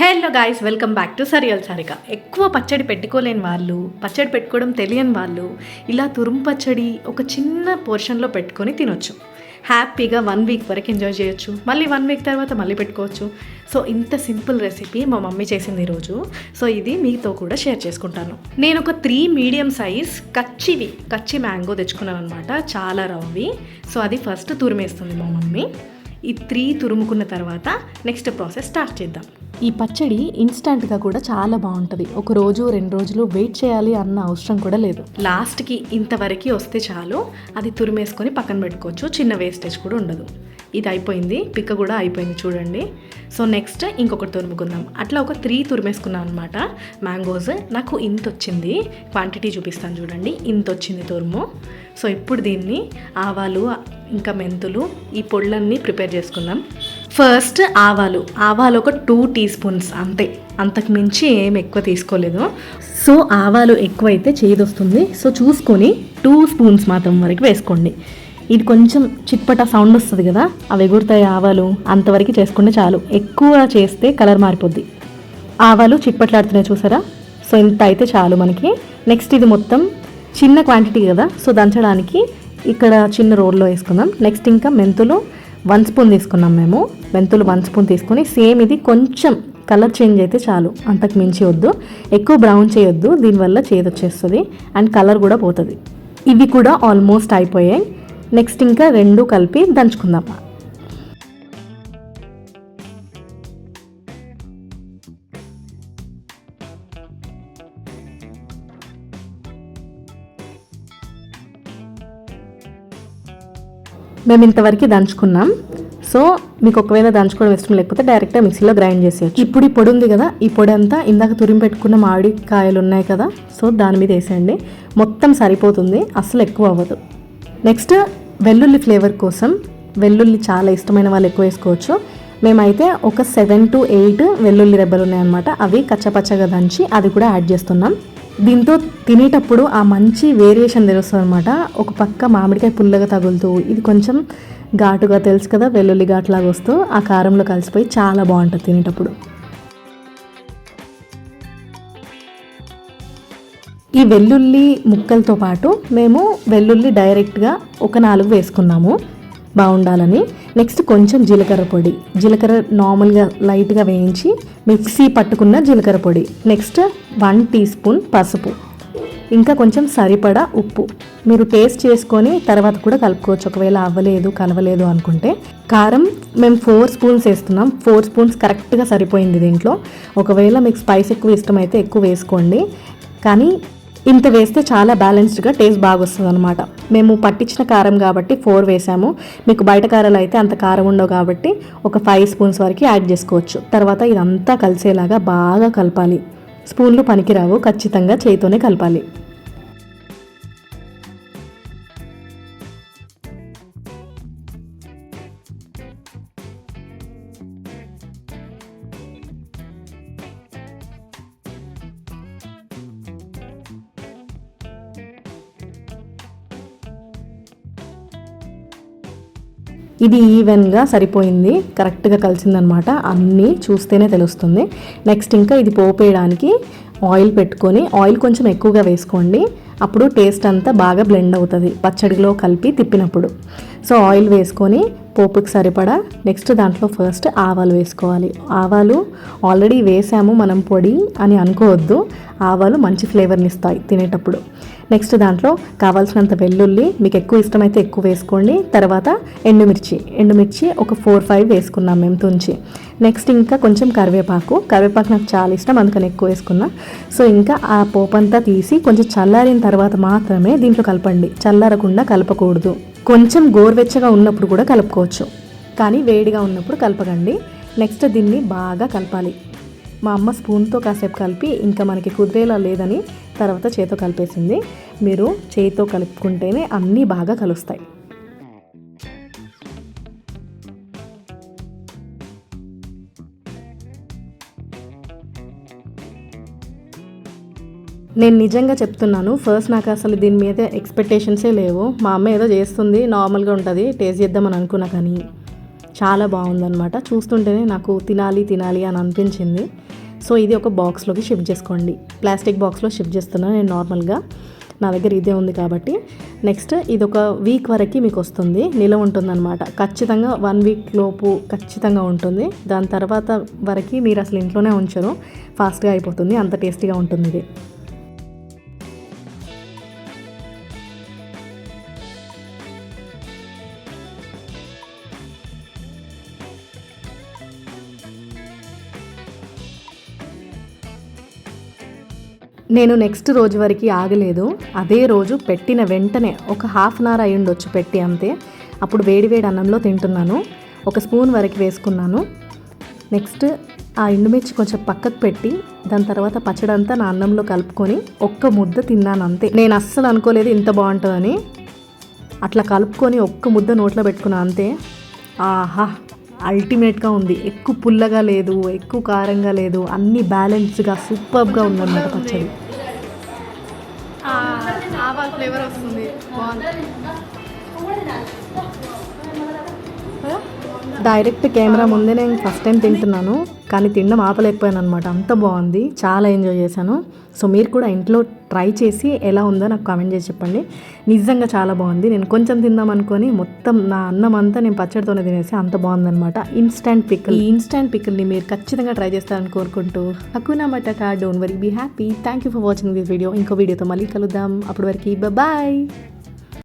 Hello guys, welcome back to surreal Sarika. ఎక్కువ పచ్చడి పెట్టుకోలేని వాళ్ళు, పచ్చడి పెట్టుకోవడం తెలియని వాళ్ళు ఇలా తురుము పచ్చడి ఒక చిన్న పోర్షన్లో పెట్టుకొని తినొచ్చు. హ్యాపీగా 1 వీక్ వరకు ఎంజాయ్ చేయొచ్చు. మళ్ళీ 1 వీక్ తర్వాత మళ్ళీ పెట్టుకోవచ్చు. సో ఇంత సింపుల్ రెసిపీ మా మమ్మీ చేసింది ఈరోజు. సో ఇది మీతో కూడా షేర్ చేసుకుంటాను. నేను ఒక 3 మీడియం సైజ్ కచ్చి మ్యాంగో తెచ్చుకున్నాను అనమాట. చాలా రవ్వి. సో అది ఫస్ట్ తురిమేస్తుంది మా మమ్మీ. ఈ 3 తురుముకున్న తర్వాత నెక్స్ట్ ప్రాసెస్ స్టార్ట్ చేద్దాం. ఈ పచ్చడి ఇన్స్టంట్గా కూడా చాలా బాగుంటుంది. 1 రోజు 2 రోజులు వెయిట్ చేయాలి అన్న అవసరం కూడా లేదు. లాస్ట్కి ఇంతవరకు వస్తే చాలు, అది తురిమేసుకొని పక్కన పెట్టుకోవచ్చు. చిన్న వేస్టేజ్ కూడా ఉండదు. ఇది అయిపోయింది, పిక్క కూడా అయిపోయింది చూడండి. సో నెక్స్ట్ ఇంకొకటి తురుముకుందాం. అట్లా ఒక 3 తురిమేసుకున్నాను అనమాట మ్యాంగోస్. నాకు ఇంత వచ్చింది, క్వాంటిటీ చూపిస్తాను చూడండి. ఇంత వచ్చింది తురుము. సో ఇప్పుడు దీన్ని ఆవాలు ఇంకా మెంతులు ఈ పొళ్ళన్నీ ప్రిపేర్ చేసుకుందాం. ఫస్ట్ ఆవాలు ఒక 2 టీ స్పూన్స్ అంతే, అంతకు మించి ఏం ఎక్కువ తీసుకోలేదు. సో ఆవాలు ఎక్కువైతే చేదొస్తుంది. సో చూసుకొని 2 స్పూన్స్ మాత్రం వరకు వేసుకోండి. ఇది కొంచెం చిట్పట సౌండ్ వస్తుంది కదా, అవి ఎగురుతాయి ఆవాలు, అంతవరకు చేసుకుంటే చాలు. ఎక్కువ చేస్తే కలర్ మారిపోద్ది. ఆవాలు చిట్పట్లాడుతున్నాయి చూసారా. సో ఇంత అయితే చాలు మనకి. నెక్స్ట్ ఇది మొత్తం చిన్న క్వాంటిటీ కదా, సో దంచడానికి ఇక్కడ చిన్న రోల్లో వేసుకుందాం. నెక్స్ట్ ఇంకా మెంతులు 1 స్పూన్ తీసుకున్నాం మేము. మెంతులు 1 స్పూన్ తీసుకొని సేమ్ ఇది కొంచెం కలర్ చేంజ్ అయితే చాలు, అంతకు మించి వద్దు. ఎక్కువ బ్రౌన్ చేయొద్దు, దీనివల్ల చేదు వచ్చేస్తుంది అండ్ కలర్ కూడా పోతుంది. ఇవి కూడా ఆల్మోస్ట్ అయిపోయాయి. నెక్స్ట్ ఇంకా 2 కలిపి దంచుకుందాం. మేము ఇంతవరకు దంచుకున్నాం. సో మీకు ఒకవేళ దంచుకోవడం ఇష్టం లేకపోతే డైరెక్ట్గా మిక్సీలో గ్రైండ్ చేసేయచ్చు. ఇప్పుడు ఈ పొడి ఉంది కదా, ఈ పొడి అంతా ఇందాక తురిమి పెట్టుకున్న మామిడికాయలు ఉన్నాయి కదా, సో దాని మీద వేసేయండి. మొత్తం సరిపోతుంది, అసలు ఎక్కువ అవ్వదు. నెక్స్ట్ వెల్లుల్లి ఫ్లేవర్ కోసం, వెల్లుల్లి చాలా ఇష్టమైన వాళ్ళు ఎక్కువ వేసుకోవచ్చు. మేమైతే ఒక 7 to 8 వెల్లుల్లి రెబ్బలు ఉన్నాయన్నమాట. అవి కచ్చపచ్చగా దంచి అది కూడా యాడ్ చేస్తున్నాం. దీంతో తినేటప్పుడు ఆ మంచి వేరియేషన్ తెలుస్తుంది అనమాట. ఒక పక్క మామిడికాయ పుల్లగా తగులుతూ, ఇది కొంచెం ఘాటుగా తెలుసు కదా, వెల్లుల్లి ఘాటులాగా వస్తూ ఆ కారంలో కలిసిపోయి చాలా బాగుంటుంది తినేటప్పుడు. ఈ వెల్లుల్లి ముక్కలతో పాటు మేము వెల్లుల్లి డైరెక్ట్గా ఒక 4 వేసుకున్నాము బాగుండాలని. నెక్స్ట్ కొంచెం జీలకర్ర పొడి, జీలకర్ర నార్మల్గా లైట్గా వేయించి మిక్సీ పట్టుకున్న జీలకర్ర పొడి. నెక్స్ట్ 1 టీ స్పూన్ పసుపు, ఇంకా కొంచెం సరిపడా ఉప్పు. మీరు టేస్ట్ చేసుకొని తర్వాత కూడా కలుపుకోవచ్చు ఒకవేళ అవ్వలేదు కలవలేదు అనుకుంటే. కారం మేము 4 స్పూన్స్ వేస్తున్నాం. 4 స్పూన్స్ కరెక్ట్గా సరిపోయింది దీంట్లో. ఒకవేళ మీకు స్పైస్ ఎక్కువ ఇష్టమైతే ఎక్కువ వేసుకోండి, కానీ ఇంత వేస్తే చాలా బ్యాలెన్స్డ్గా టేస్ట్ బాగా వస్తుంది అనమాట. మేము పట్టించిన కారం కాబట్టి 4 వేసాము. మీకు బయట కారాలు అయితే అంత కారం ఉండవు కాబట్టి ఒక 5 స్పూన్స్ వరకు యాడ్ చేసుకోవచ్చు. తర్వాత ఇదంతా కలిసేలాగా బాగా కలపాలి. స్పూన్లు పనికిరావు, ఖచ్చితంగా చేతితోనే కలపాలి. ఇది ఈవెన్గా సరిపోయింది, కరెక్ట్గా కలిసిందనమాట. అన్నీ చూస్తేనే తెలుస్తుంది. నెక్స్ట్ ఇంకా ఇది పోపేయడానికి ఆయిల్ పెట్టుకొని, ఆయిల్ కొంచెం ఎక్కువగా వేసుకోండి, అప్పుడు టేస్ట్ అంతా బాగా బ్లెండ్ అవుతుంది పచ్చడిలో కలిపి తిప్పినప్పుడు. సో ఆయిల్ వేసుకొని పోపుకి సరిపడా. నెక్స్ట్ దాంట్లో ఫస్ట్ ఆవాలు వేసుకోవాలి. ఆవాలు ఆల్రెడీ వేసాము మనం పొడి అని అనుకోవద్దు, ఆవాలు మంచి ఫ్లేవర్ని ఇస్తాయి తినేటప్పుడు. నెక్స్ట్ దాంట్లో కావాల్సినంత వెల్లుల్లి, మీకు ఎక్కువ ఇష్టమైతే ఎక్కువ వేసుకోండి. తర్వాత ఎండుమిర్చి ఒక 4-5 వేసుకున్నాం మేము తుంచి. నెక్స్ట్ ఇంకా కొంచెం కరివేపాకు నాకు చాలా ఇష్టం, అందుకని ఎక్కువ వేసుకున్నా. సో ఇంకా ఆ పోపంతా తీసి కొంచెం చల్లారిన తర్వాత మాత్రమే దీంట్లో కలపండి, చల్లారకుండా కలపకూడదు. కొంచెం గోరువెచ్చగా ఉన్నప్పుడు కూడా కలుపుకోవచ్చు, కానీ వేడిగా ఉన్నప్పుడు కలపకండి. నెక్స్ట్ దీన్ని బాగా కలపాలి. మా అమ్మ స్పూన్తో కాసేపు కలిపి ఇంకా మనకి కుదిరేలా లేదని తర్వాత చేతితో కలిపేసింది. మీరు చేతితో కలుపుకుంటేనే అన్నీ బాగా కలుస్తాయి. నేను నిజంగా చెప్తున్నాను, ఫస్ట్ నాకు అసలు దీని మీద ఎక్స్పెక్టేషన్సే లేవు. మా అమ్మ ఏదో చేస్తుంది, నార్మల్గా ఉంటుంది, టేస్ట్ చేద్దామని అనుకున్నా, కానీ చాలా బాగుందన్నమాట. చూస్తుంటేనే నాకు తినాలి అని అనిపించింది. సో ఇది ఒక బాక్స్లోకి షిఫ్ట్ చేసుకోండి. ప్లాస్టిక్ బాక్స్లో షిఫ్ట్ చేస్తున్నాను నేను నార్మల్గా, నా దగ్గర ఇదే ఉంది కాబట్టి. నెక్స్ట్ ఇది ఒక వీక్ వరకు మీకు వస్తుంది, నిలవ ఉంటుందన్నమాట. ఖచ్చితంగా 1 వీక్ లోపు ఖచ్చితంగా ఉంటుంది. దాని తర్వాత వరకు మీరు అసలు ఇంట్లోనే ఉంచరు, ఫాస్ట్గా అయిపోతుంది, అంత టేస్టీగా ఉంటుంది ఇది. నేను నెక్స్ట్ రోజు వరకు ఆగలేదు. అదే రోజు పెట్టిన వెంటనే ఒక హాఫ్ అన్ అవర్ అయి ఉండొచ్చు పెట్టి అంతే. అప్పుడు వేడి అన్నంలో తింటున్నాను. ఒక స్పూన్ వరకు వేసుకున్నాను. నెక్స్ట్ ఆ ఎండుమిర్చి కొంచెం పక్కకు పెట్టి దాని తర్వాత పచ్చడి అంతా నా అన్నంలో కలుపుకొని ఒక్క ముద్ద తిన్నాను అంతే. నేను అస్సలు అనుకోలేదు ఇంత బాగుంటుందని. అట్లా కలుపుకొని ఒక్క ముద్ద నోట్లో పెట్టుకున్నా అంతే. ఆహా, అల్టిమేట్గా ఉంది. ఎక్కువ పుల్లగా లేదు, ఎక్కువ కారంగా లేదు, అన్నీ బ్యాలెన్స్డ్గా సూపర్గా ఉందన్నమాట పచ్చడి. ఆవాల ఫ్లేవర్ వస్తుంది, డైరెక్ట్ కెమెరా ముందే నేను ఫస్ట్ టైం తింటున్నాను, కానీ తినడం ఆపలేకపోయాను అనమాట. అంత బాగుంది, చాలా ఎంజాయ్ చేశాను. సో మీరు కూడా ఇంట్లో ట్రై చేసి ఎలా ఉందో నాకు కామెంట్ చేసి చెప్పండి. నిజంగా చాలా బాగుంది. నేను కొంచెం తిందాం అనుకొని మొత్తం నా అన్నం అంతా నేను పచ్చడితోనే తినేసి, అంత బాగుందనమాట. ఇన్స్టంట్ పికిల్, ఈ ఇన్స్టంట్ పికిల్ని మీరు ఖచ్చితంగా ట్రై చేస్తారని కోరుకుంటూ హకునా మటకా, don't worry, be happy. Thank you for watching this video. ఇంకో వీడియోతో మళ్ళీ కలుద్దాం. అప్పటి వరకు బాయ్.